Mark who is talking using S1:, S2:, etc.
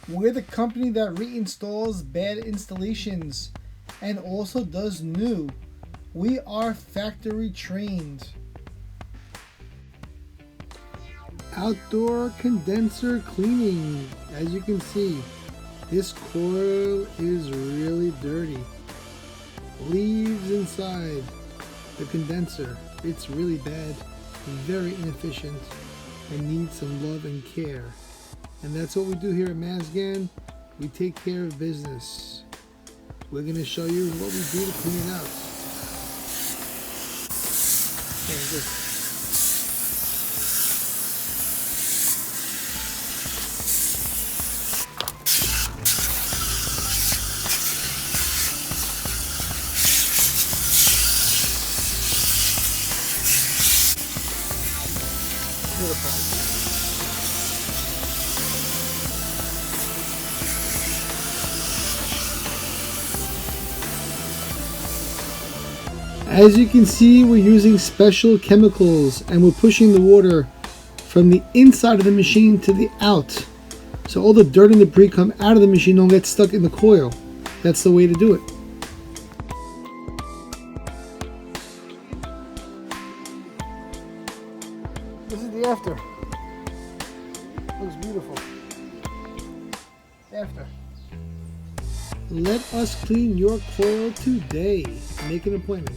S1: We're the company that reinstalls bad installations and also does new. We are factory trained. Outdoor condenser cleaning. As you can see, this coil is really dirty. Leaves inside the condenser. It's really bad, very inefficient, and needs some love and care. And that's what we do here at Mazgan. We take care of business. We're going to show you what we do to clean it out. Beautiful. As you can see, we're using special chemicals and we're pushing the water from the inside of the machine to the out. So all the dirt and debris come out of the machine, don't get stuck in the coil. That's the way to do it. This is the after. Looks beautiful. After. Let us clean your coil today. Make an appointment.